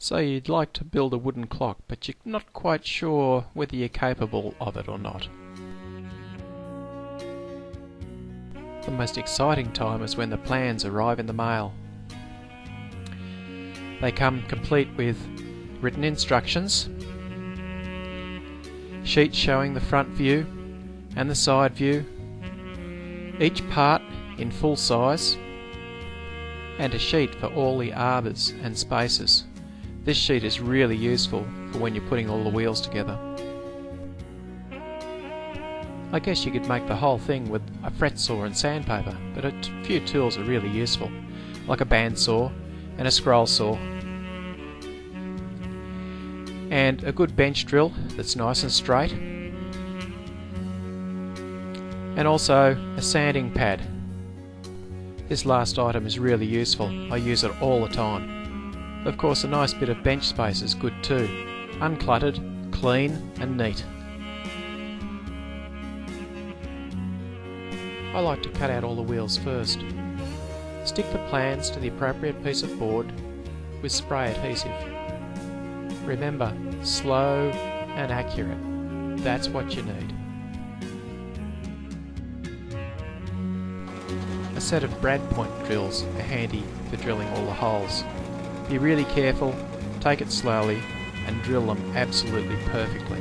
So you'd like to build a wooden clock, but you're not quite sure whether you're capable of it or not. The most exciting time is when the plans arrive in the mail. They come complete with written instructions, sheets showing the front view and the side view, each part in full size, and a sheet for all the arbors and spaces. This sheet is really useful for when you're putting all the wheels together. I guess you could make the whole thing with a fret saw and sandpaper, but a few tools are really useful, like a bandsaw and a scroll saw. And a good bench drill that's nice and straight. And also a sanding pad. This last item is really useful. I use it all the time. Of course, a nice bit of bench space is good too. Uncluttered, clean and neat. I like to cut out all the wheels first. Stick the plans to the appropriate piece of board with spray adhesive. Remember, slow and accurate. That's what you need. A set of brad point drills are handy for drilling all the holes. Be really careful, take it slowly, and drill them absolutely perfectly.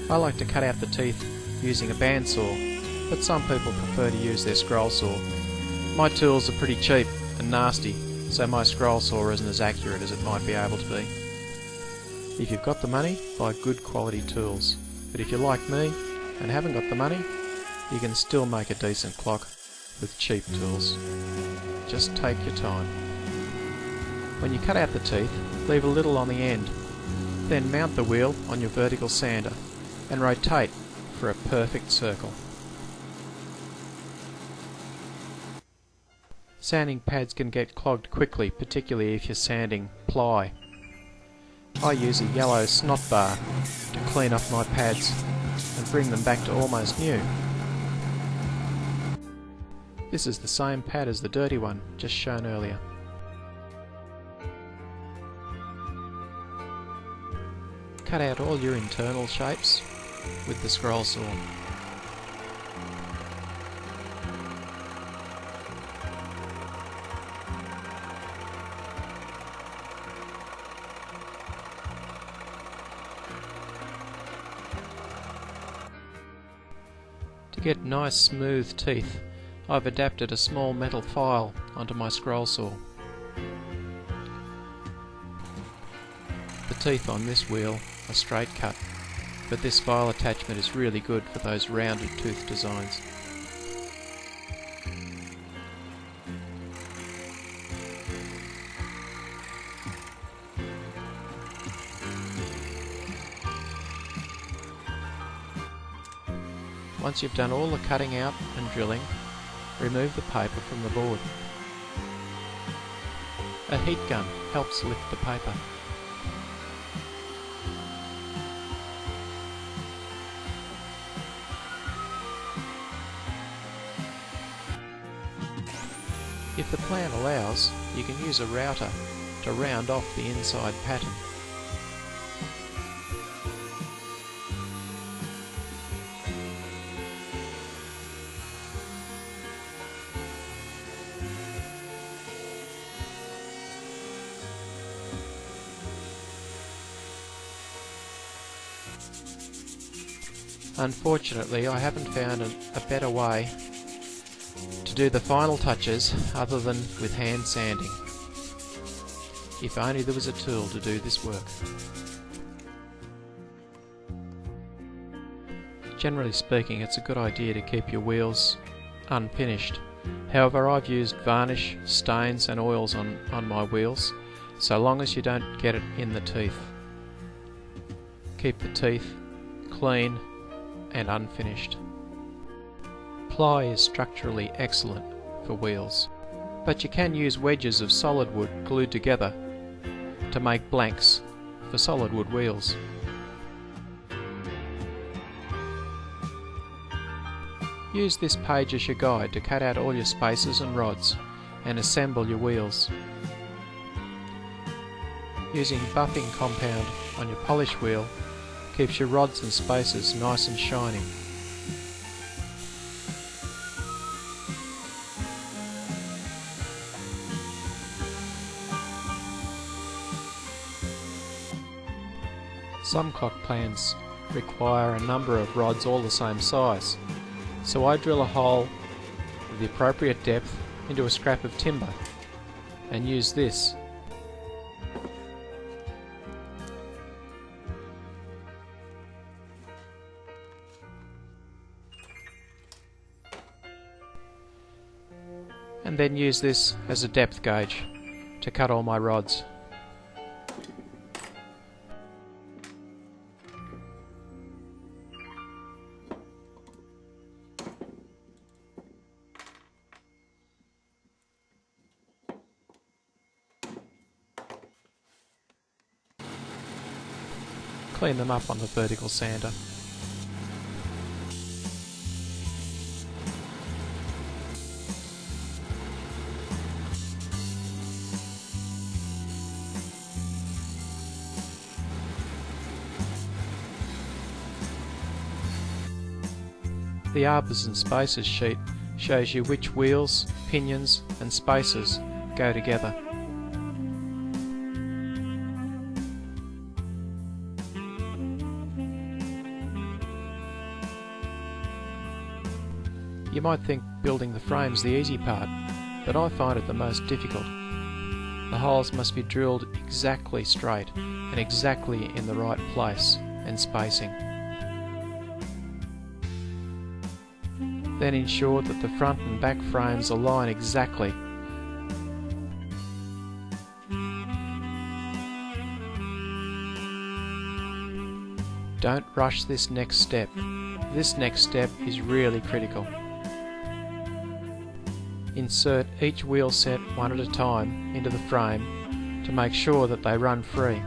I like to cut out the teeth using a bandsaw, but some people prefer to use their scroll saw. My tools are pretty cheap and nasty, so my scroll saw isn't as accurate as it might be able to be. If you've got the money, buy good quality tools. But if you're like me and haven't got the money, you can still make a decent clock with cheap tools. Just take your time. When you cut out the teeth, leave a little on the end. Then mount the wheel on your vertical sander and rotate for a perfect circle. Sanding pads can get clogged quickly, particularly if you're sanding ply. I use a yellow snot bar to clean up my pads and bring them back to almost new. This is the same pad as the dirty one, just shown earlier. Cut out all your internal shapes with the scroll saw. To get nice smooth teeth, I've adapted a small metal file onto my scroll saw. The teeth on this wheel are straight cut, but this file attachment is really good for those rounded tooth designs. Once you've done all the cutting out and drilling, remove the paper from the board. A heat gun helps lift the paper. If the plan allows, you can use a router to round off the inside pattern. Unfortunately, I haven't found a better way to do the final touches other than with hand sanding. If only there was a tool to do this work. Generally speaking, it's a good idea to keep your wheels unfinished. However, I've used varnish, stains and oils on my wheels, so long as you don't get it in the teeth. Keep the teeth clean and unfinished. Ply is structurally excellent for wheels, but you can use wedges of solid wood glued together to make blanks for solid wood wheels. Use this page as your guide to cut out all your spacers and rods and assemble your wheels. Using buffing compound on your polish wheel keeps your rods and spacers nice and shiny. Some clock plans require a number of rods all the same size, so I drill a hole of the appropriate depth into a scrap of timber and use this. And then use this as a depth gauge to cut all my rods. Clean them up on the vertical sander. The arbors and spacers sheet shows you which wheels, pinions and spacers go together. You might think building the frame's the easy part, but I find it the most difficult. The holes must be drilled exactly straight and exactly in the right place and spacing. Then ensure that the front and back frames align exactly. Don't rush this next step. This next step is really critical. Insert each wheel set one at a time into the frame to make sure that they run free.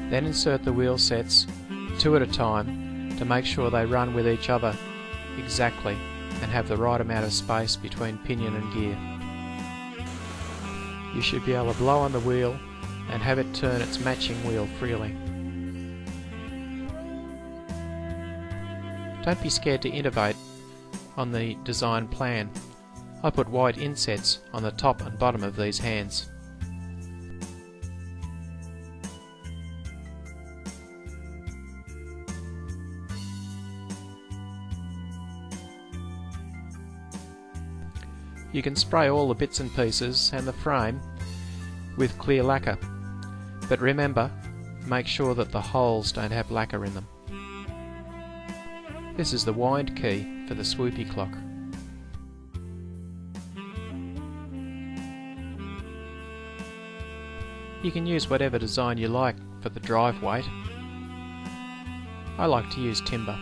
Then insert the wheel sets two at a time to make sure they run with each other exactly and have the right amount of space between pinion and gear. You should be able to blow on the wheel and have it turn its matching wheel freely. Don't be scared to innovate on the design plan. I put white insets on the top and bottom of these hands. You can spray all the bits and pieces and the frame with clear lacquer, but remember, make sure that the holes don't have lacquer in them. This is the wind key for the swoopy clock. You can use whatever design you like for the drive weight. I like to use timber,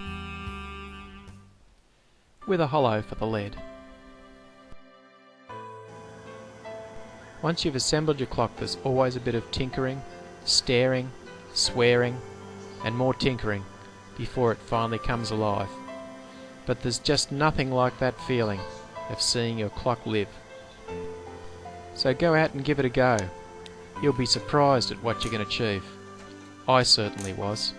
with a hollow for the lead. Once you've assembled your clock, there's always a bit of tinkering, staring, swearing, and more tinkering before it finally comes alive. But there's just nothing like that feeling of seeing your clock live. So go out and give it a go. You'll be surprised at what you can achieve. I certainly was.